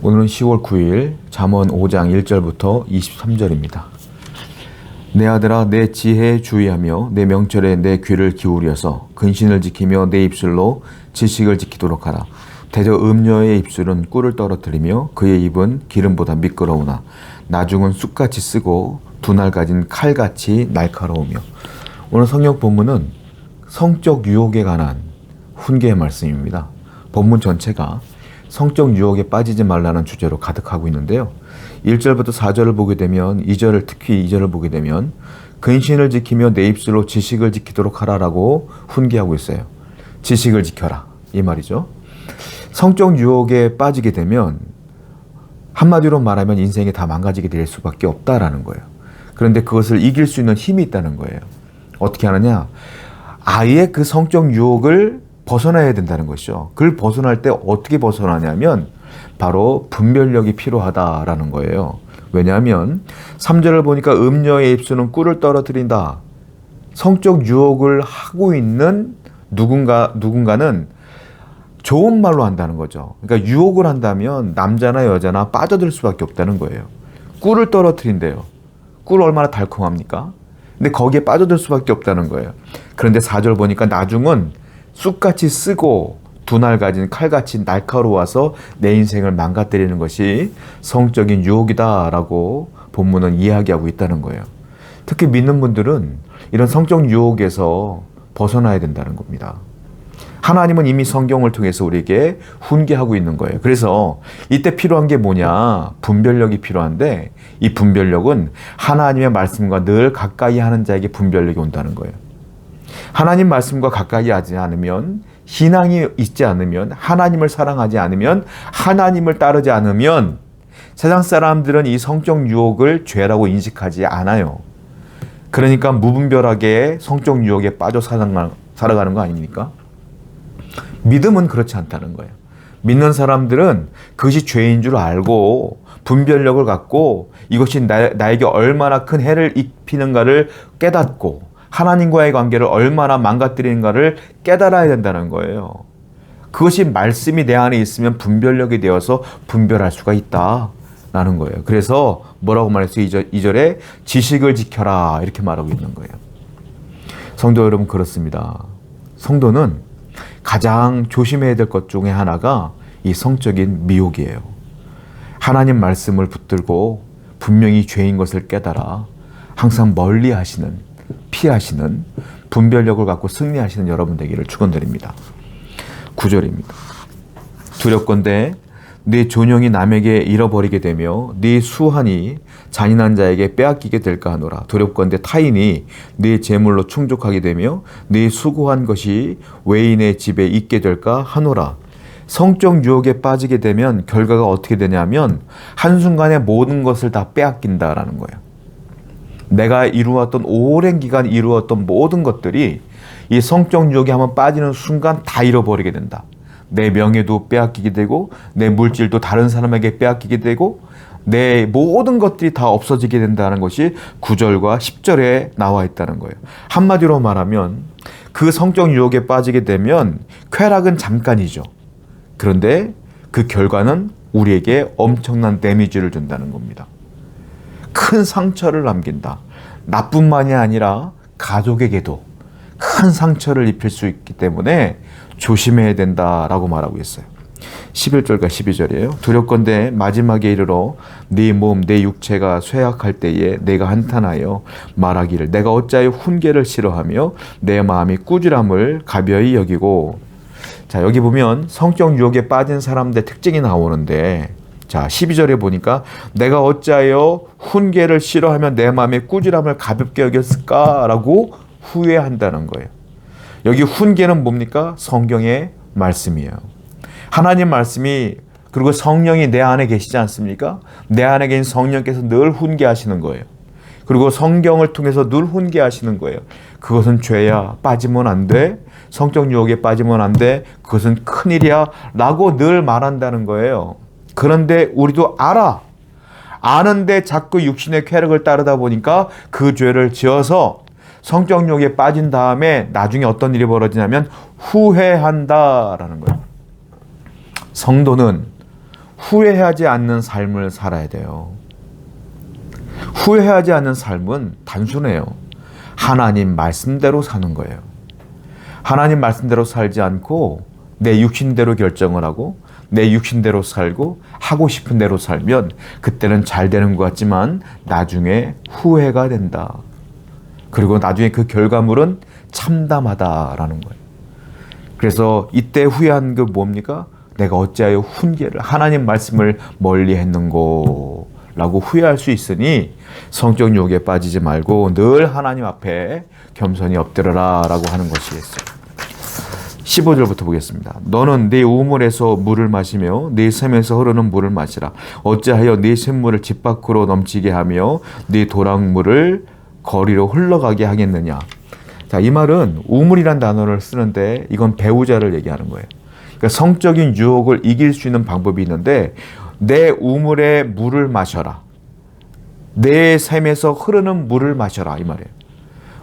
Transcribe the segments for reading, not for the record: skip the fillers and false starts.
오늘은 10월 9일 잠언 5장 1절부터 23절입니다. 내 아들아, 내 지혜에 주의하며 내 명철에 내 귀를 기울여서 근신을 지키며 내 입술로 지식을 지키도록 하라. 대저 음녀의 입술은 꿀을 떨어뜨리며 그의 입은 기름보다 미끄러우나 나중은 쑥같이 쓰고 두날 가진 칼같이 날카로우며. 오늘 성경 본문은 성적 유혹에 관한 훈계의 말씀입니다. 본문 전체가 성적 유혹에 빠지지 말라는 주제로 가득하고 있는데요. 1절부터 4절을 보게 되면, 2절을 특히 2절을 보게 되면 근신을 지키며 내 입술로 지식을 지키도록 하라라고 훈계하고 있어요. 지식을 지켜라, 이 말이죠. 성적 유혹에 빠지게 되면 한마디로 말하면 인생이 다 망가지게 될 수밖에 없다라는 거예요. 그런데 그것을 이길 수 있는 힘이 있다는 거예요. 어떻게 하느냐? 아예 그 성적 유혹을 벗어나야 된다는 것이죠. 그걸 벗어날 때 어떻게 벗어나냐면 바로 분별력이 필요하다라는 거예요. 왜냐하면 3절을 보니까 음녀의 입술은 꿀을 떨어뜨린다. 성적 유혹을 하고 있는 누군가는 좋은 말로 한다는 거죠. 그러니까 유혹을 한다면 남자나 여자나 빠져들 수밖에 없다는 거예요. 꿀을 떨어뜨린대요. 꿀 얼마나 달콤합니까? 근데 거기에 빠져들 수밖에 없다는 거예요. 그런데 4절 보니까 나중은 쑥같이 쓰고 두날 가진 칼같이 날카로워서 내 인생을 망가뜨리는 것이 성적인 유혹이다라고 본문은 이야기하고 있다는 거예요. 특히 믿는 분들은 이런 성적 유혹에서 벗어나야 된다는 겁니다. 하나님은 이미 성경을 통해서 우리에게 훈계하고 있는 거예요. 그래서 이때 필요한 게 뭐냐? 분별력이 필요한데 이 분별력은 하나님의 말씀과 늘 가까이 하는 자에게 분별력이 온다는 거예요. 하나님 말씀과 가까이 하지 않으면, 신앙이 있지 않으면, 하나님을 사랑하지 않으면, 하나님을 따르지 않으면 세상 사람들은 이 성적 유혹을 죄라고 인식하지 않아요. 그러니까 무분별하게 성적 유혹에 빠져 살아가는 거 아닙니까? 믿음은 그렇지 않다는 거예요. 믿는 사람들은 그것이 죄인 줄 알고 분별력을 갖고 이것이 나에게 얼마나 큰 해를 입히는가를 깨닫고 하나님과의 관계를 얼마나 망가뜨리는가를 깨달아야 된다는 거예요. 그것이 말씀이 내 안에 있으면 분별력이 되어서 분별할 수가 있다라는 거예요. 그래서 뭐라고 말했어요? 2절에 지식을 지켜라 이렇게 말하고 있는 거예요. 성도 여러분, 그렇습니다. 성도는 가장 조심해야 될 것 중에 하나가 이 성적인 미혹이에요. 하나님 말씀을 붙들고 분명히 죄인 것을 깨달아 항상 멀리 하시는, 피하시는 분별력을 갖고 승리하시는 여러분 되기를 축원드립니다. 9절입니다. 두렵건대 네 존영이 남에게 잃어버리게 되며 네 수한이 잔인한 자에게 빼앗기게 될까 하노라. 두렵건대 타인이 네 재물로 충족하게 되며 네 수고한 것이 외인의 집에 있게 될까 하노라. 성적 유혹에 빠지게 되면 결과가 어떻게 되냐면 한순간에 모든 것을 다 빼앗긴다라는 거예요. 내가 이루었던, 오랜 기간 이루었던 모든 것들이 이 성적 유혹에 한번 빠지는 순간 다 잃어버리게 된다. 내 명예도 빼앗기게 되고 내 물질도 다른 사람에게 빼앗기게 되고 내 모든 것들이 다 없어지게 된다는 것이 9절과 10절에 나와 있다는 거예요. 한마디로 말하면 그 성적 유혹에 빠지게 되면 쾌락은 잠깐이죠. 그런데 그 결과는 우리에게 엄청난 데미지를 준다는 겁니다. 큰 상처를 남긴다. 나뿐만이 아니라 가족에게도 큰 상처를 입힐 수 있기 때문에 조심해야 된다라고 말하고 있어요. 11절과 12절이에요. 두렵건대 마지막에 이르러 네 몸, 내 육체가 쇠약할 때에 내가 한탄하여 말하기를 내가 어찌하여 훈계를 싫어하며 내 마음이 꾸지람을 가벼이 여기고. 자, 여기 보면 성적 유혹에 빠진 사람들의 특징이 나오는데, 자, 12절에 보니까 내가 어찌하여 훈계를 싫어하며 내 마음의 꾸지람을 가볍게 여겼을까라고 후회한다는 거예요. 여기 훈계는 뭡니까? 성경의 말씀이에요. 하나님 말씀이, 그리고 성령이 내 안에 계시지 않습니까? 내 안에 계신 성령께서 늘 훈계하시는 거예요. 그리고 성경을 통해서 늘 훈계하시는 거예요. 그것은 죄야, 빠지면 안 돼. 성적 유혹에 빠지면 안 돼. 그것은 큰일이야 라고 늘 말한다는 거예요. 그런데 우리도 아는데 자꾸 육신의 쾌락을 따르다 보니까 그 죄를 지어서 성적 유혹에 빠진 다음에 나중에 어떤 일이 벌어지냐면 후회한다라는 거예요. 성도는 후회하지 않는 삶을 살아야 돼요. 후회하지 않는 삶은 단순해요. 하나님 말씀대로 사는 거예요. 하나님 말씀대로 살지 않고 내 육신대로 결정을 하고 내 육신대로 살고 하고 싶은 대로 살면 그때는 잘 되는 것 같지만 나중에 후회가 된다. 그리고 나중에 그 결과물은 참담하다라는 거예요. 그래서 이때 후회한 게 뭡니까? 내가 어찌하여 훈계를 하나님 말씀을 멀리 했는고 라고 후회할 수 있으니 성적 유혹에 빠지지 말고 늘 하나님 앞에 겸손히 엎드려라 라고 하는 것이겠어요. 15절부터 보겠습니다. 너는 네 우물에서 물을 마시며 네 샘에서 흐르는 물을 마시라. 어찌하여 네 샘물을 집 밖으로 넘치게 하며 네 도랑물을 거리로 흘러가게 하겠느냐. 자, 이 말은 우물이란 단어를 쓰는데 이건 배우자를 얘기하는 거예요. 그러니까 성적인 유혹을 이길 수 있는 방법이 있는데 내 우물에 물을 마셔라. 내 샘에서 흐르는 물을 마셔라 이 말이에요.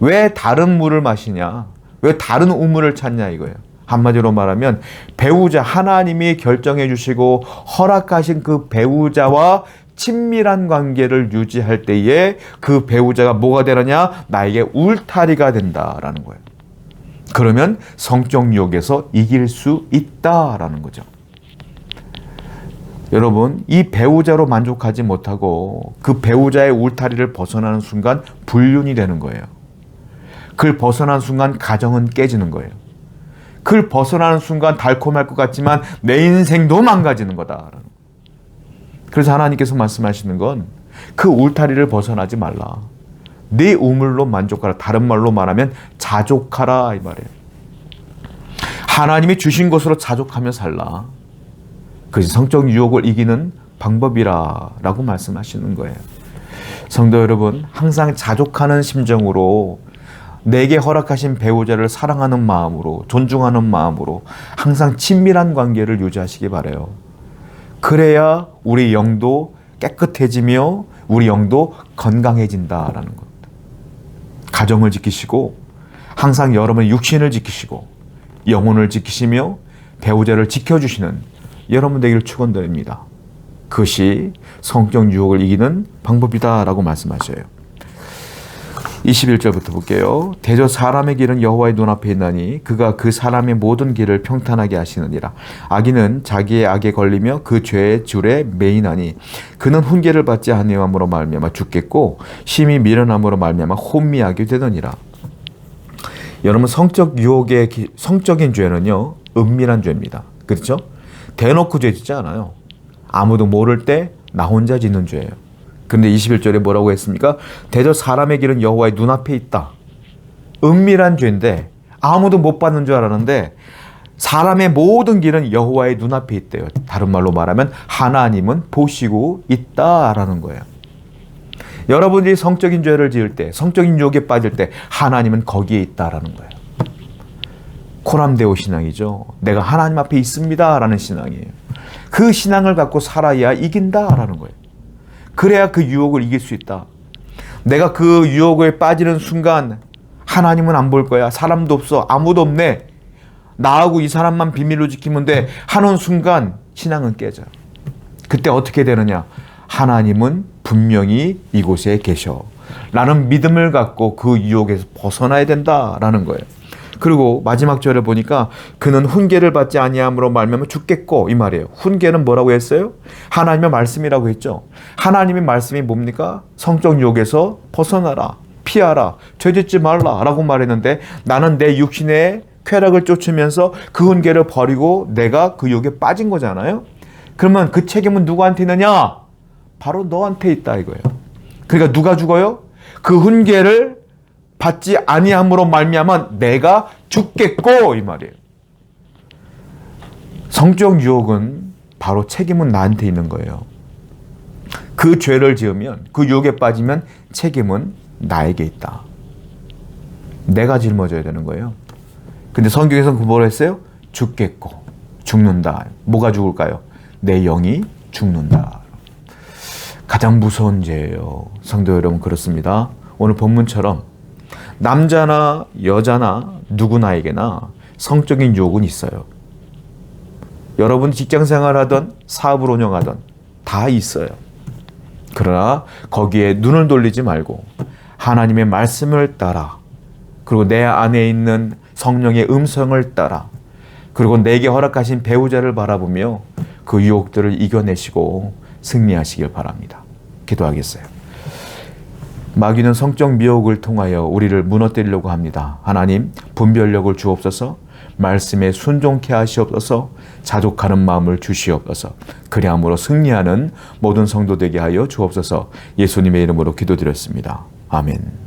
왜 다른 물을 마시냐? 왜 다른 우물을 찾냐 이거예요. 한마디로 말하면 배우자 하나님이 결정해 주시고 허락하신 그 배우자와 친밀한 관계를 유지할 때에 그 배우자가 뭐가 되느냐? 나에게 울타리가 된다라는 거예요. 그러면 성적 유혹에서 이길 수 있다라는 거죠. 여러분, 이 배우자로 만족하지 못하고 그 배우자의 울타리를 벗어나는 순간 불륜이 되는 거예요. 그걸 벗어나는 순간 가정은 깨지는 거예요. 그걸 벗어나는 순간 달콤할 것 같지만 내 인생도 망가지는 거다. 그래서 하나님께서 말씀하시는 건 그 울타리를 벗어나지 말라. 네 우물로 만족하라. 다른 말로 말하면 자족하라 이 말이에요. 하나님이 주신 것으로 자족하며 살라. 그것이 성적 유혹을 이기는 방법이라고 말씀하시는 거예요. 성도 여러분, 항상 자족하는 심정으로 내게 허락하신 배우자를 사랑하는 마음으로 존중하는 마음으로 항상 친밀한 관계를 유지하시기 바라요. 그래야 우리 영도 깨끗해지며 우리 영도 건강해진다라는 겁니다. 가정을 지키시고 항상 여러분의 육신을 지키시고 영혼을 지키시며 배우자를 지켜주시는 여러분 되기를 축원드립니다. 그것이 성적 유혹을 이기는 방법이다라고 말씀하셔요. 21절부터 볼게요. 대저 사람의 길은 여호와의 눈앞에 있나니 그가 그 사람의 모든 길을 평탄하게 하시느니라. 악인은 자기의 악에 걸리며 그 죄의 줄에 매이나니 그는 훈계를 받지 아니함으로 말미암아 죽겠고 심히 미련함으로 말미암아 혼미하게 되느니라. 여러분, 성적인 죄는요 은밀한 죄입니다. 그렇죠? 대놓고 죄 짓지 않아요. 아무도 모를 때 나 혼자 짓는 죄예요. 그런데 21절에 뭐라고 했습니까? 대저 사람의 길은 여호와의 눈앞에 있다. 은밀한 죄인데 아무도 못 받는 줄 알았는데 사람의 모든 길은 여호와의 눈앞에 있대요. 다른 말로 말하면 하나님은 보시고 있다라는 거예요. 여러분들이 성적인 죄를 지을 때, 성적인 유혹에 빠질 때 하나님은 거기에 있다라는 거예요. 코람데오 신앙이죠. 내가 하나님 앞에 있습니다라는 신앙이에요. 그 신앙을 갖고 살아야 이긴다라는 거예요. 그래야 그 유혹을 이길 수 있다. 내가 그 유혹에 빠지는 순간 하나님은 안 볼 거야. 사람도 없어. 아무도 없네. 나하고 이 사람만 비밀로 지키면 돼. 하는 순간 신앙은 깨져요. 그때 어떻게 되느냐? 하나님은 분명히 이곳에 계셔. 라는 믿음을 갖고 그 유혹에서 벗어나야 된다라는 거예요. 그리고 마지막 절을 보니까 그는 훈계를 받지 아니함으로 말미암아 죽겠고 이 말이에요. 훈계는 뭐라고 했어요? 하나님의 말씀이라고 했죠. 하나님의 말씀이 뭡니까? 성적 유혹에서 벗어나라, 피하라, 죄짓지 말라 라고 말했는데 나는 내 육신의 쾌락을 쫓으면서 그 훈계를 버리고 내가 그 유혹에 빠진 거잖아요. 그러면 그 책임은 누구한테 있느냐? 바로 너한테 있다 이거예요. 그러니까 누가 죽어요? 그 훈계를 받지 아니함으로 말미암아 내가 죽겠고 이 말이에요. 성적 유혹은 바로 책임은 나한테 있는 거예요. 그 죄를 지으면 그 유혹에 빠지면 책임은 나에게 있다. 내가 짊어져야 되는 거예요. 근데 성경에서는 뭐라 했어요? 죽겠고 죽는다. 뭐가 죽을까요? 내 영이 죽는다. 가장 무서운 죄예요. 성도 여러분, 그렇습니다. 오늘 본문처럼 남자나 여자나 누구나에게나 성적인 유혹은 있어요. 여러분 직장생활 하던 사업을 운영하던 다 있어요. 그러나 거기에 눈을 돌리지 말고 하나님의 말씀을 따라, 그리고 내 안에 있는 성령의 음성을 따라, 그리고 내게 허락하신 배우자를 바라보며 그 유혹들을 이겨내시고 승리하시길 바랍니다. 기도하겠어요. 마귀는 성적 미혹을 통하여 우리를 무너뜨리려고 합니다. 하나님, 분별력을 주옵소서, 말씀에 순종케 하시옵소서, 자족하는 마음을 주시옵소서, 그리함으로 승리하는 모든 성도 되게 하여 주옵소서. 예수님의 이름으로 기도드렸습니다. 아멘.